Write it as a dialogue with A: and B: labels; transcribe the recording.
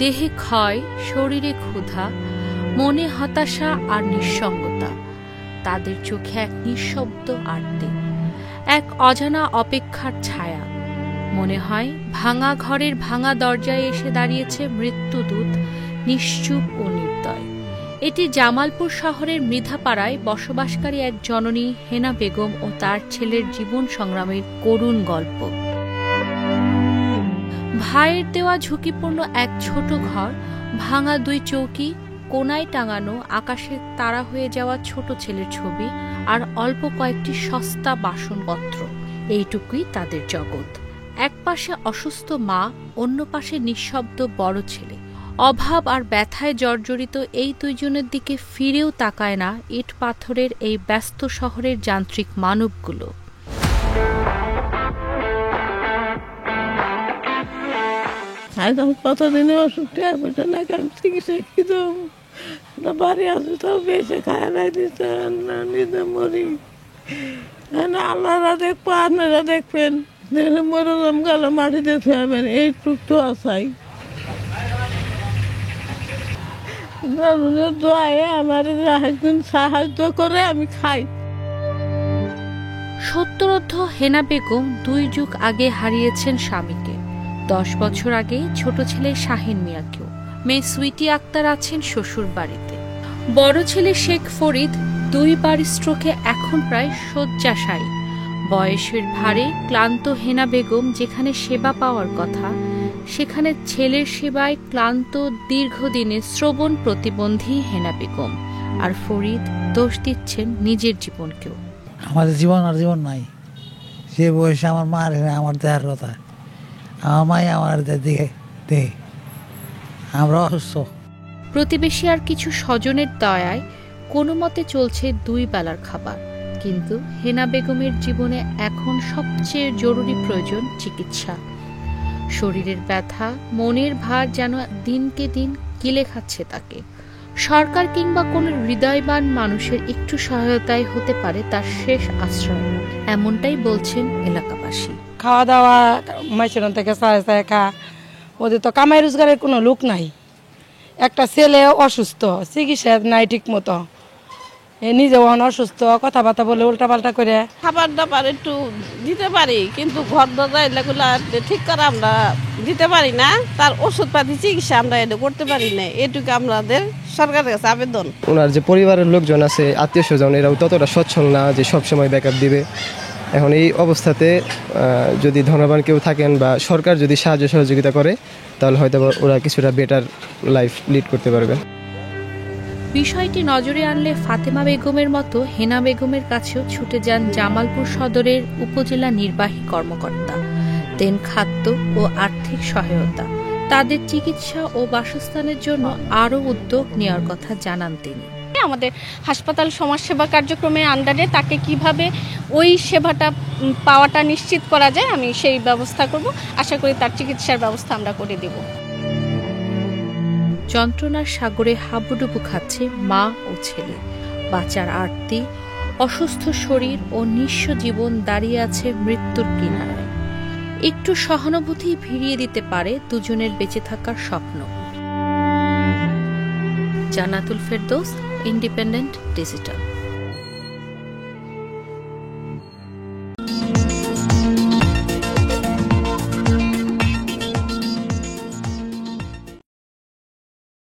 A: দেহে ক্ষয়, শরীরে ক্ষুধা, মনে হতাশা আর নিঃসঙ্গতা। তাদের চোখে এক নিঃশব্দ আরতি, এক অজানা অপেক্ষার ছায়া। মনে হয় ভাঙা ঘরের ভাঙা দরজায় এসে দাঁড়িয়েছে মৃত্যুদূত, নিশ্চুপ ও নির্দয়। এটি জামালপুর শহরের মৃধাপাড়ায় বসবাসকারী এক জননী হেনা বেগম ও তার ছেলের জীবন সংগ্রামের করুণ গল্প। ভাইয়ের দেওয়া ঝুঁকিপূর্ণ এক ছোট ঘর, ভাঙা 2 চৌকি, কোনায় টাঙানো আকাশে তারা হয়ে যাওয়া ছোট ছেলের ছবি আর অল্প কয়েকটি সস্তা বাসনপত্র, এইটুকুই তাদের জগৎ। এক পাশে অসুস্থ মা, অন্য পাশে নিঃশব্দ বড় ছেলে। অভাব আর ব্যথায় জর্জরিত এই 2 জনের দিকে ফিরেও তাকায় না ইট পাথরের এই ব্যস্ত শহরের যান্ত্রিক মানবগুলো।
B: কতদিনে ওষুধ চিকিৎসা বাড়ি আসে তো বেশি খায় নাই দিতে নিজে মরি। আল্লাহরা দেখবো, আপনারা দেখবেন, মরলাম গেল মাটিতে থাকবেন, এইটুক তো আসাই। আমার একদিন সাহায্য করে আমি খাই।
A: সত্তরোর্ধ্ব হেনা বেগম 2 যুগ আগে হারিয়েছেন স্বামীকে, 10 বছর আগে ছোট ছেলে শাহিন মিয়াকেও। মেয়ে সুইটি আক্তার আছেন শ্বশুর বাড়িতে। বড় ছেলে শেখ ফরিদ 2 বার স্ট্রোকে এখন প্রায় শয্যাশায়ী। বয়সের ভারে ক্লান্ত হেনা বেগম যেখানে সেবা পাওয়ার কথা, সেখানে ছেলের সেবায় ক্লান্ত দীর্ঘদিনের শ্রবণ প্রতিবন্ধী হেনা বেগম। আর ফরিদ দোষ দিচ্ছেন নিজের জীবনকেও।
C: আমাদের জীবন আর জীবন নাই। সে বয়সে আমার মা আমার দেহার কথা, আমার মাই আমার দিকে দেহে, আমরা অসুস্থ।
A: প্রতিবেশী আর কিছু স্বজনের দয়ায় কোনো মতে চলছে 2 বেলার খাবার, কিন্তু হেনা বেগমের জীবনে এখন সবচেয়ে জরুরি প্রয়োজন চিকিৎসা। শরীরের ব্যথা, মনের ভার যেন দিনকে দিন গিলে খাচ্ছে তাকে। সরকার কিংবা কোনো হৃদয়বান মানুষের একটু সহায়তায় হতে পারে তার শেষ আশ্রয়, এমনটাই বলছেন এলাকাবাসী।
D: খাওয়া দাওয়া মাইসেরন থেকে চায় চায় খা, ওদের তো কামাই রোজগারের কোনো লোক নাই। একটা ছেলে অসুস্থ, চিকিৎসা নাই ঠিক মতো, নিজেও অসুস্থ, কথাবার্তা বলে উল্টাপাল্টা করে।
B: খাবার দাবার একটু দিতে পারি, কিন্তু ঘর দরজা এগুলা ঠিক করে আমরা দিতে পারি না। তার ওষুধপাতি চিকিৎসা আমরা এটা করতে পারি না, এটুকু আমাদের সরকারের কাছে আবেদন।
E: ওনার যে পরিবারের লোকজন আছে, আত্মীয় স্বজন, এরাও ততটা সচ্ছল না যে সবসময় ব্যাকআপ দিবে। এখন এই অবস্থাতে যদি ধনবান কেউ থাকেন বা সরকার যদি সাহায্য সহযোগিতা করে, তাহলে হয়তো ওরা কিছুটা বেটার লাইফ লিড করতে পারবে।
A: বিষয়টি নজরে আনলে ফাতেমা বেগমের মতো হেনা বেগমের কাছেও ছুটে যান জামালপুর সদরের উপজেলা নির্বাহী কর্মকর্তা, দেন খাদ্য ও আর্থিক সহায়তা। তাদের চিকিৎসা ও বাসস্থানের জন্য আরও উদ্যোগ নেওয়ার কথা জানান তিনি।
F: আমাদের হাসপাতাল সমাজসেবা কার্যক্রমের আন্ডারে তাকে কিভাবে ওই সেবাটা পাওয়াটা নিশ্চিত করা যায়, আমি সেই ব্যবস্থা করব। আশা করি তার চিকিৎসার ব্যবস্থা আমরা করে দেব।
A: যন্ত্রণার সাগরে হাবুডুবু খাচ্ছে মা ও ছেলে। বাঁচার আরতি, অসুস্থ শরীর ও নিঃস্ব জীবন দাঁড়িয়ে আছে মৃত্যুর কিনারায়। একটু সহানুভূতি ভিড়িয়ে দিতে পারে দুজনের বেঁচে থাকার স্বপ্ন। Jannatul Ferdous, independent digital.